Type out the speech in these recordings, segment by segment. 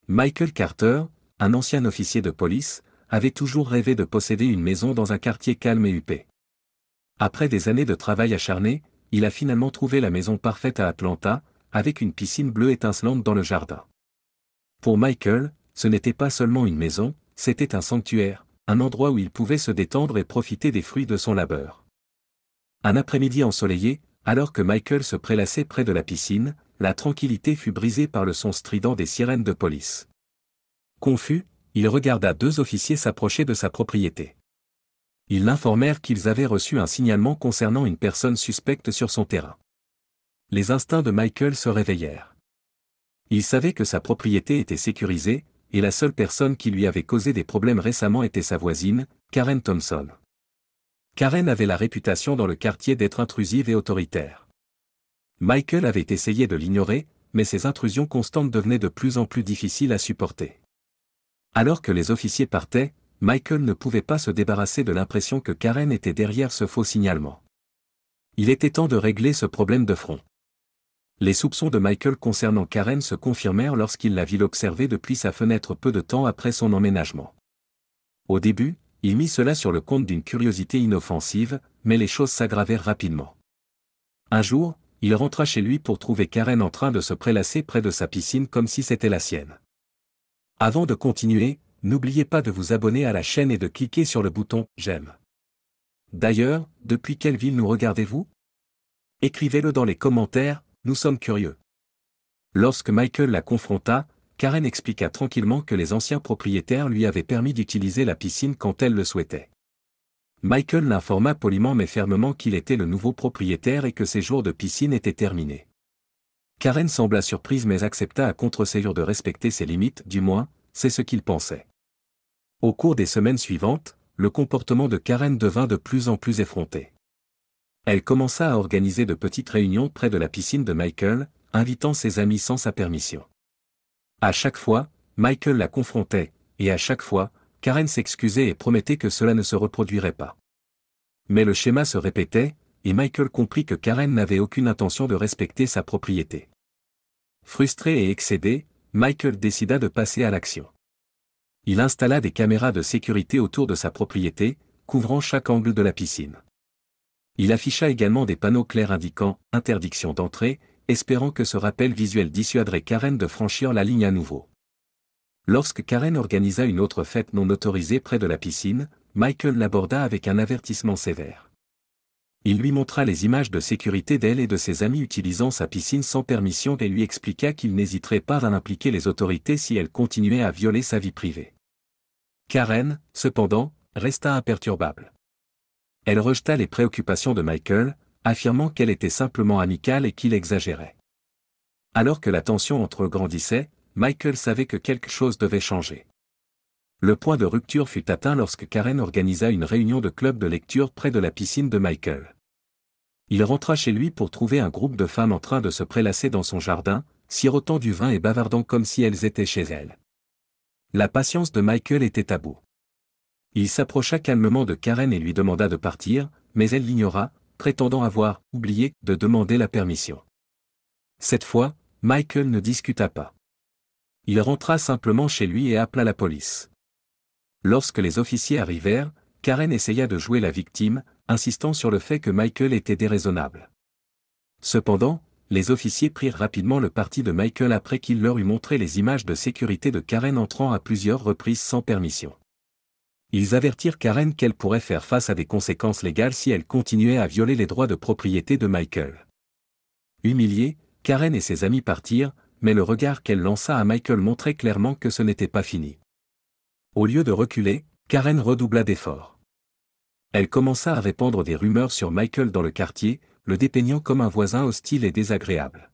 Michael Carter, un ancien officier de police, avait toujours rêvé de posséder une maison dans un quartier calme et huppé. Après des années de travail acharné, il a finalement trouvé la maison parfaite à Atlanta, avec une piscine bleue étincelante dans le jardin. Pour Michael, ce n'était pas seulement une maison, c'était un sanctuaire, un endroit où il pouvait se détendre et profiter des fruits de son labeur. Un après-midi ensoleillé, alors que Michael se prélassait près de la piscine, la tranquillité fut brisée par le son strident des sirènes de police. Confus, il regarda deux officiers s'approcher de sa propriété. Ils l'informèrent qu'ils avaient reçu un signalement concernant une personne suspecte sur son terrain. Les instincts de Michael se réveillèrent. Il savait que sa propriété était sécurisée, et la seule personne qui lui avait causé des problèmes récemment était sa voisine, Karen Thompson. Karen avait la réputation dans le quartier d'être intrusive et autoritaire. Michael avait essayé de l'ignorer, mais ses intrusions constantes devenaient de plus en plus difficiles à supporter. Alors que les officiers partaient, Michael ne pouvait pas se débarrasser de l'impression que Karen était derrière ce faux signalement. Il était temps de régler ce problème de front. Les soupçons de Michael concernant Karen se confirmèrent lorsqu'il la vit l'observer depuis sa fenêtre peu de temps après son emménagement. Au début, il mit cela sur le compte d'une curiosité inoffensive, mais les choses s'aggravèrent rapidement. Un jour, il rentra chez lui pour trouver Karen en train de se prélasser près de sa piscine comme si c'était la sienne. Avant de continuer, n'oubliez pas de vous abonner à la chaîne et de cliquer sur le bouton « J'aime ». D'ailleurs, depuis quelle ville nous regardez-vous? Écrivez-le dans les commentaires, nous sommes curieux. Lorsque Michael la confronta, Karen expliqua tranquillement que les anciens propriétaires lui avaient permis d'utiliser la piscine quand elle le souhaitait. Michael l'informa poliment mais fermement qu'il était le nouveau propriétaire et que ses jours de piscine étaient terminés. Karen sembla surprise mais accepta à contre-ségur de respecter ses limites, du moins, c'est ce qu'il pensait. Au cours des semaines suivantes, le comportement de Karen devint de plus en plus effronté. Elle commença à organiser de petites réunions près de la piscine de Michael, invitant ses amis sans sa permission. À chaque fois, Michael la confrontait, et à chaque fois, Karen s'excusait et promettait que cela ne se reproduirait pas. Mais le schéma se répétait, et Michael comprit que Karen n'avait aucune intention de respecter sa propriété. Frustré et excédé, Michael décida de passer à l'action. Il installa des caméras de sécurité autour de sa propriété, couvrant chaque angle de la piscine. Il afficha également des panneaux clairs indiquant « Interdiction d'entrée », espérant que ce rappel visuel dissuaderait Karen de franchir la ligne à nouveau. Lorsque Karen organisa une autre fête non autorisée près de la piscine, Michael l'aborda avec un avertissement sévère. Il lui montra les images de sécurité d'elle et de ses amis utilisant sa piscine sans permission et lui expliqua qu'il n'hésiterait pas à impliquer les autorités si elle continuait à violer sa vie privée. Karen, cependant, resta imperturbable. Elle rejeta les préoccupations de Michael, affirmant qu'elle était simplement amicale et qu'il exagérait. Alors que la tension entre eux grandissait, Michael savait que quelque chose devait changer. Le point de rupture fut atteint lorsque Karen organisa une réunion de club de lecture près de la piscine de Michael. Il rentra chez lui pour trouver un groupe de femmes en train de se prélasser dans son jardin, sirotant du vin et bavardant comme si elles étaient chez elles. La patience de Michael était à bout. Il s'approcha calmement de Karen et lui demanda de partir, mais elle l'ignora, prétendant avoir oublié de demander la permission. Cette fois, Michael ne discuta pas. Il rentra simplement chez lui et appela la police. Lorsque les officiers arrivèrent, Karen essaya de jouer la victime, insistant sur le fait que Michael était déraisonnable. Cependant, les officiers prirent rapidement le parti de Michael après qu'il leur eut montré les images de sécurité de Karen entrant à plusieurs reprises sans permission. Ils avertirent Karen qu'elle pourrait faire face à des conséquences légales si elle continuait à violer les droits de propriété de Michael. Humiliée, Karen et ses amis partirent, mais le regard qu'elle lança à Michael montrait clairement que ce n'était pas fini. Au lieu de reculer, Karen redoubla d'efforts. Elle commença à répandre des rumeurs sur Michael dans le quartier, le dépeignant comme un voisin hostile et désagréable.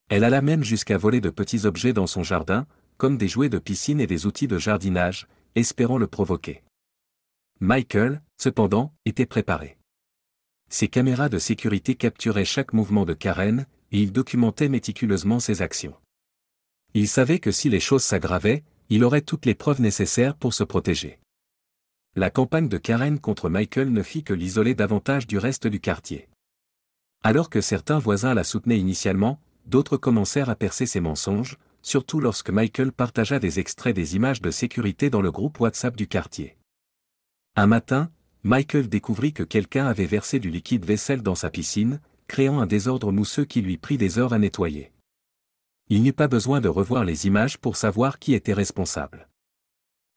Elle alla même jusqu'à voler de petits objets dans son jardin, comme des jouets de piscine et des outils de jardinage, espérant le provoquer. Michael, cependant, était préparé. Ses caméras de sécurité capturaient chaque mouvement de Karen, et il documentait méticuleusement ses actions. Il savait que si les choses s'aggravaient, il aurait toutes les preuves nécessaires pour se protéger. La campagne de Karen contre Michael ne fit que l'isoler davantage du reste du quartier. Alors que certains voisins la soutenaient initialement, d'autres commencèrent à percer ses mensonges, surtout lorsque Michael partagea des extraits des images de sécurité dans le groupe WhatsApp du quartier. Un matin, Michael découvrit que quelqu'un avait versé du liquide vaisselle dans sa piscine, créant un désordre mousseux qui lui prit des heures à nettoyer. Il n'eut pas besoin de revoir les images pour savoir qui était responsable.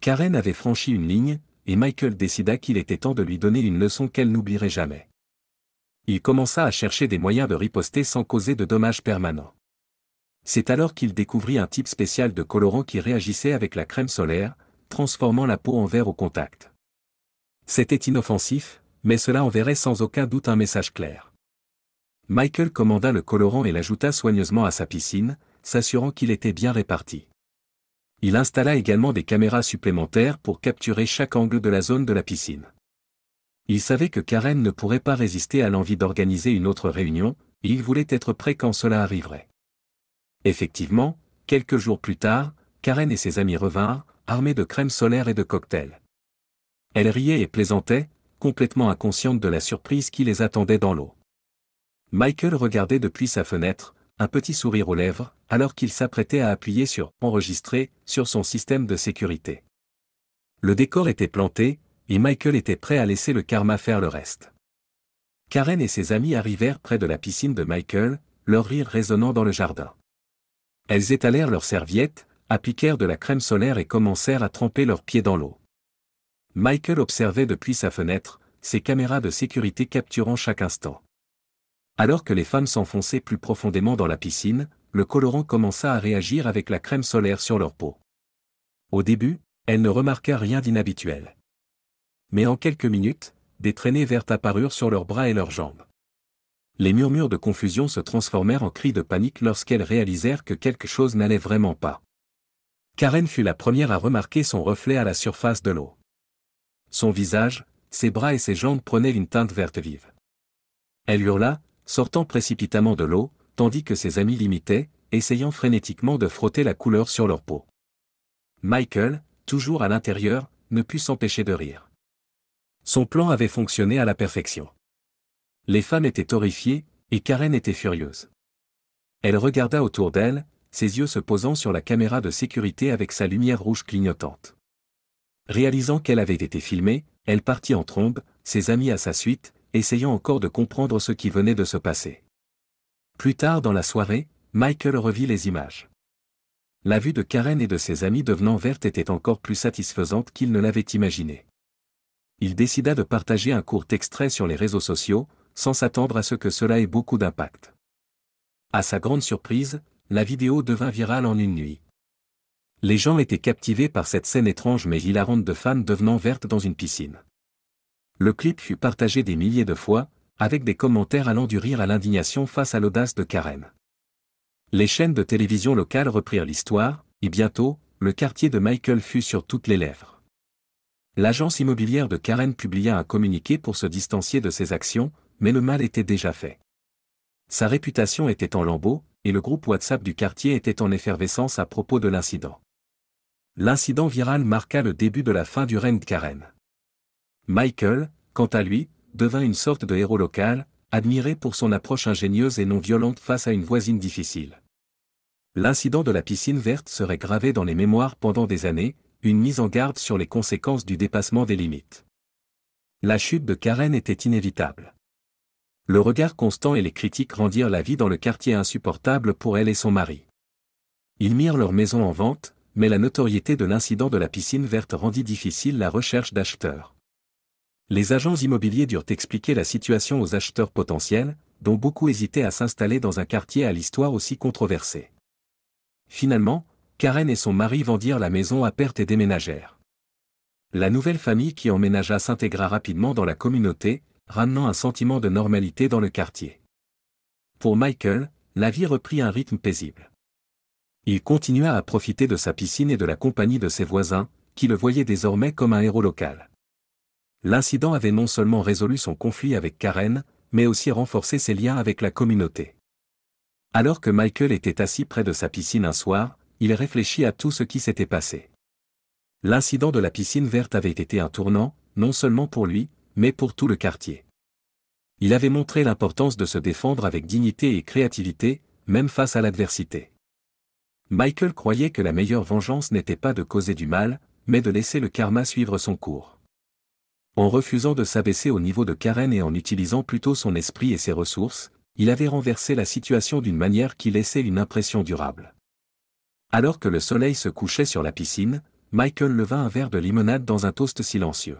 Karen avait franchi une ligne, et Michael décida qu'il était temps de lui donner une leçon qu'elle n'oublierait jamais. Il commença à chercher des moyens de riposter sans causer de dommages permanents. C'est alors qu'il découvrit un type spécial de colorant qui réagissait avec la crème solaire, transformant la peau en verre au contact. C'était inoffensif, mais cela enverrait sans aucun doute un message clair. Michael commanda le colorant et l'ajouta soigneusement à sa piscine, s'assurant qu'il était bien réparti. Il installa également des caméras supplémentaires pour capturer chaque angle de la zone de la piscine. Il savait que Karen ne pourrait pas résister à l'envie d'organiser une autre réunion, et il voulait être prêt quand cela arriverait. Effectivement, quelques jours plus tard, Karen et ses amis revinrent, armés de crème solaire et de cocktails. Elle riait et plaisantait, complètement inconsciente de la surprise qui les attendait dans l'eau. Michael regardait depuis sa fenêtre, un petit sourire aux lèvres, alors qu'il s'apprêtait à appuyer sur « Enregistrer » sur son système de sécurité. Le décor était planté, et Michael était prêt à laisser le karma faire le reste. Karen et ses amis arrivèrent près de la piscine de Michael, leur rire résonnant dans le jardin. Elles étalèrent leurs serviettes, appliquèrent de la crème solaire et commencèrent à tremper leurs pieds dans l'eau. Michael observait depuis sa fenêtre, ses caméras de sécurité capturant chaque instant. Alors que les femmes s'enfonçaient plus profondément dans la piscine, le colorant commença à réagir avec la crème solaire sur leur peau. Au début, elle ne remarqua rien d'inhabituel. Mais en quelques minutes, des traînées vertes apparurent sur leurs bras et leurs jambes. Les murmures de confusion se transformèrent en cris de panique lorsqu'elles réalisèrent que quelque chose n'allait vraiment pas. Karen fut la première à remarquer son reflet à la surface de l'eau. Son visage, ses bras et ses jambes prenaient une teinte verte vive. Elle hurla, sortant précipitamment de l'eau, tandis que ses amis l'imitaient, essayant frénétiquement de frotter la couleur sur leur peau. Michael, toujours à l'intérieur, ne put s'empêcher de rire. Son plan avait fonctionné à la perfection. Les femmes étaient horrifiées, et Karen était furieuse. Elle regarda autour d'elle, ses yeux se posant sur la caméra de sécurité avec sa lumière rouge clignotante. Réalisant qu'elle avait été filmée, elle partit en trombe, ses amis à sa suite, essayant encore de comprendre ce qui venait de se passer. Plus tard dans la soirée, Michael revit les images. La vue de Karen et de ses amis devenant verte était encore plus satisfaisante qu'il ne l'avait imaginé. Il décida de partager un court extrait sur les réseaux sociaux, sans s'attendre à ce que cela ait beaucoup d'impact. À sa grande surprise, la vidéo devint virale en une nuit. Les gens étaient captivés par cette scène étrange mais hilarante de femmes devenant vertes dans une piscine. Le clip fut partagé des milliers de fois, avec des commentaires allant du rire à l'indignation face à l'audace de Karen. Les chaînes de télévision locales reprirent l'histoire, et bientôt, le quartier de Michael fut sur toutes les lèvres. L'agence immobilière de Karen publia un communiqué pour se distancier de ses actions, mais le mal était déjà fait. Sa réputation était en lambeaux, et le groupe WhatsApp du quartier était en effervescence à propos de l'incident. L'incident viral marqua le début de la fin du règne de Karen. Michael, quant à lui, devint une sorte de héros local, admiré pour son approche ingénieuse et non violente face à une voisine difficile. L'incident de la piscine verte serait gravé dans les mémoires pendant des années, une mise en garde sur les conséquences du dépassement des limites. La chute de Karen était inévitable. Le regard constant et les critiques rendirent la vie dans le quartier insupportable pour elle et son mari. Ils mirent leur maison en vente, mais la notoriété de l'incident de la piscine verte rendit difficile la recherche d'acheteurs. Les agents immobiliers durent expliquer la situation aux acheteurs potentiels, dont beaucoup hésitaient à s'installer dans un quartier à l'histoire aussi controversée. Finalement, Karen et son mari vendirent la maison à perte et déménagèrent. La nouvelle famille qui emménagea s'intégra rapidement dans la communauté, ramenant un sentiment de normalité dans le quartier. Pour Michael, la vie reprit un rythme paisible. Il continua à profiter de sa piscine et de la compagnie de ses voisins, qui le voyaient désormais comme un héros local. L'incident avait non seulement résolu son conflit avec Karen, mais aussi renforcé ses liens avec la communauté. Alors que Michael était assis près de sa piscine un soir, il réfléchit à tout ce qui s'était passé. L'incident de la piscine verte avait été un tournant, non seulement pour lui, mais pour tout le quartier. Il avait montré l'importance de se défendre avec dignité et créativité, même face à l'adversité. Michael croyait que la meilleure vengeance n'était pas de causer du mal, mais de laisser le karma suivre son cours. En refusant de s'abaisser au niveau de Karen et en utilisant plutôt son esprit et ses ressources, il avait renversé la situation d'une manière qui laissait une impression durable. Alors que le soleil se couchait sur la piscine, Michael leva un verre de limonade dans un toast silencieux.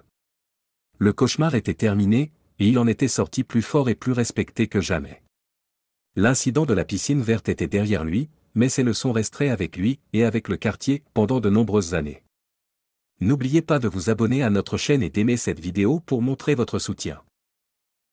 Le cauchemar était terminé, et il en était sorti plus fort et plus respecté que jamais. L'incident de la piscine verte était derrière lui, mais ses leçons resteraient avec lui et avec le quartier pendant de nombreuses années. N'oubliez pas de vous abonner à notre chaîne et d'aimer cette vidéo pour montrer votre soutien.